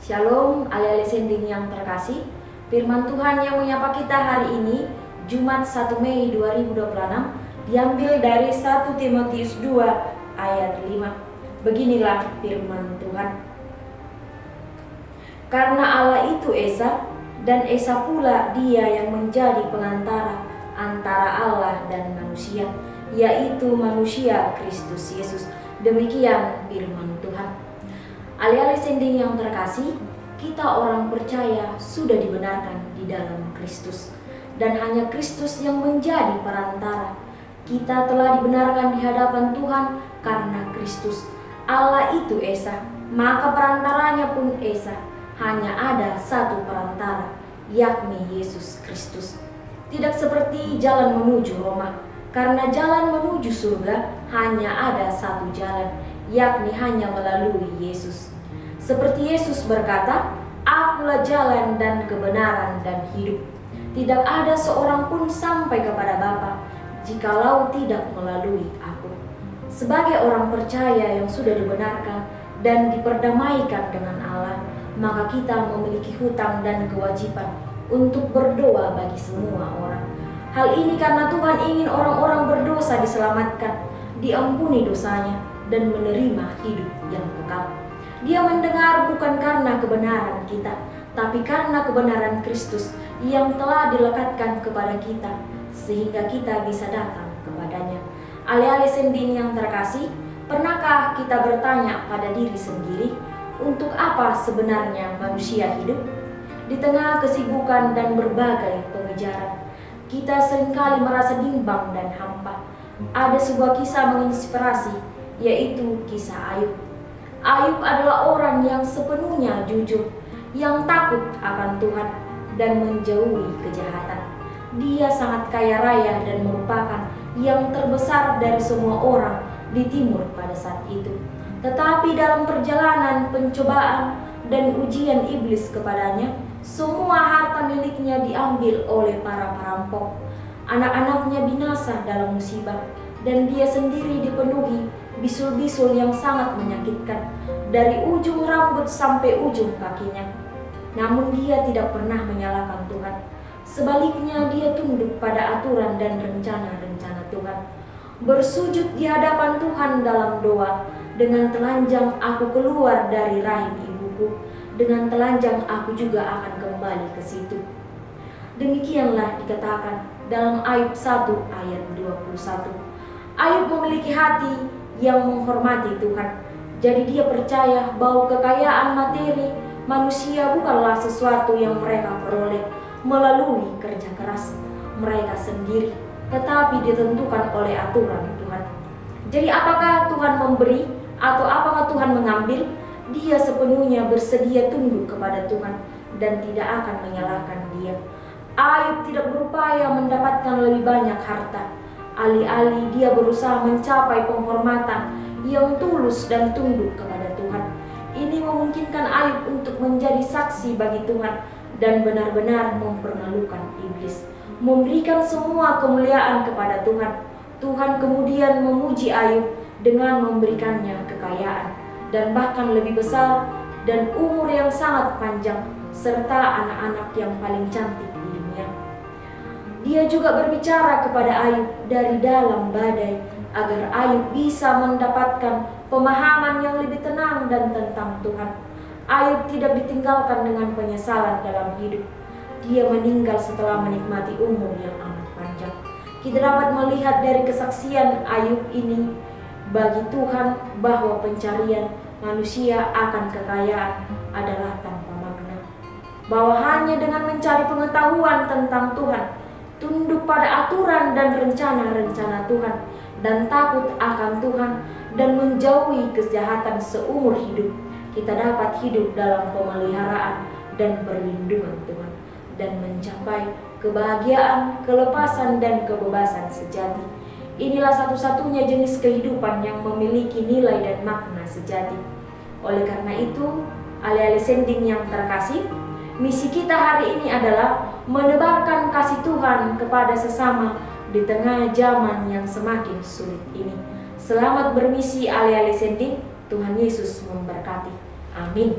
Shalom, alih-alih sending yang terkasih. Firman Tuhan yang menyapa kita hari ini, Jumat 1 Mei 2026, diambil dari 1 Timotius 2 ayat 5. Beginilah firman Tuhan. Karena Allah itu Esa, dan Esa pula Dia yang menjadi pengantara antara Allah dan manusia, yaitu manusia Kristus Yesus. Demikian firman Tuhan. Alih-alih sending yang terkasih, kita orang percaya sudah dibenarkan di dalam Kristus, dan hanya Kristus yang menjadi perantara. Kita telah dibenarkan di hadapan Tuhan karena Kristus. Allah itu Esa, maka perantaranya pun Esa. Hanya ada satu perantara, yakni Yesus Kristus. Tidak seperti jalan menuju Roma, karena jalan menuju surga hanya ada satu jalan, yakni hanya melalui Yesus. Seperti Yesus berkata, "Akulah jalan dan kebenaran dan hidup. Tidak ada seorang pun sampai kepada Bapa, jikalau tidak melalui Aku." Sebagai orang percaya yang sudah dibenarkan dan diperdamaikan dengan Allah, maka kita memiliki hutang dan kewajiban untuk berdoa bagi semua orang. Hal ini karena Tuhan ingin orang-orang berdosa diselamatkan, diampuni dosanya, dan menerima hidup yang kekal. Dia mendengar bukan karena kebenaran kita, tapi karena kebenaran Kristus yang telah dilekatkan kepada kita, sehingga kita bisa datang kepadanya. Alih-alih sending yang terkasih, pernahkah kita bertanya pada diri sendiri, untuk apa sebenarnya manusia hidup? Di tengah kesibukan dan berbagai pengejaran, kita seringkali merasa bimbang dan hampa. Ada sebuah kisah menginspirasi, yaitu kisah Ayub. Ayub adalah orang yang sepenuhnya jujur, yang takut akan Tuhan dan menjauhi kejahatan. Dia sangat kaya raya dan merupakan yang terbesar dari semua orang di timur pada saat itu. Tetapi dalam perjalanan pencobaan dan ujian iblis kepadanya, semua harta miliknya diambil oleh para perampok. Anak-anaknya binasa dalam musibah, dan dia sendiri dipenuhi bisul-bisul yang sangat menyakitkan dari ujung rambut sampai ujung kakinya. Namun dia tidak pernah menyalahkan Tuhan. Sebaliknya dia tunduk pada aturan dan rencana-rencana Tuhan. Bersujud di hadapan Tuhan dalam doa, "Dengan telanjang aku keluar dari rahim ibuku, dengan telanjang aku juga akan kembali ke situ." Demikianlah dikatakan dalam Ayub 1 ayat 21. Ayub memiliki hati yang menghormati Tuhan. Jadi dia percaya bahwa kekayaan materi manusia bukanlah sesuatu yang mereka peroleh melalui kerja keras mereka sendiri, tetapi ditentukan oleh aturan Tuhan. Jadi apakah Tuhan memberi atau apakah Tuhan mengambil? Dia sepenuhnya bersedia tunduk kepada Tuhan dan tidak akan menyalahkan Dia. Ayub tidak berupaya mendapatkan lebih banyak harta. Alih-alih dia berusaha mencapai penghormatan yang tulus dan tunduk kepada Tuhan. Ini memungkinkan Ayub untuk menjadi saksi bagi Tuhan dan benar-benar mempermalukan iblis, memberikan semua kemuliaan kepada Tuhan. Tuhan kemudian memuji Ayub dengan memberikannya kekayaan dan bahkan lebih besar dan umur yang sangat panjang serta anak-anak yang paling cantik di dunia. Dia juga berbicara kepada Ayub dari dalam badai agar Ayub bisa mendapatkan pemahaman yang lebih tenang dan tentang Tuhan. Ayub tidak ditinggalkan dengan penyesalan dalam hidup. Dia meninggal setelah menikmati umur yang amat panjang. Kita dapat melihat dari kesaksian Ayub ini bagi Tuhan bahwa pencarian manusia akan kekayaan adalah tanpa makna. Bahwa hanya dengan mencari pengetahuan tentang Tuhan, tunduk pada aturan dan rencana-rencana Tuhan, dan takut akan Tuhan, dan menjauhi kejahatan seumur hidup, kita dapat hidup dalam pemeliharaan dan perlindungan Tuhan, dan mencapai kebahagiaan, kelepasan, dan kebebasan sejati. Inilah satu-satunya jenis kehidupan yang memiliki nilai dan makna sejati. Oleh karena itu, alih-alih sending yang terkasih, misi kita hari ini adalah menebarkan kasih Tuhan kepada sesama di tengah zaman yang semakin sulit ini. Selamat bermisi alih-alih sending. Tuhan Yesus memberkati. Amin.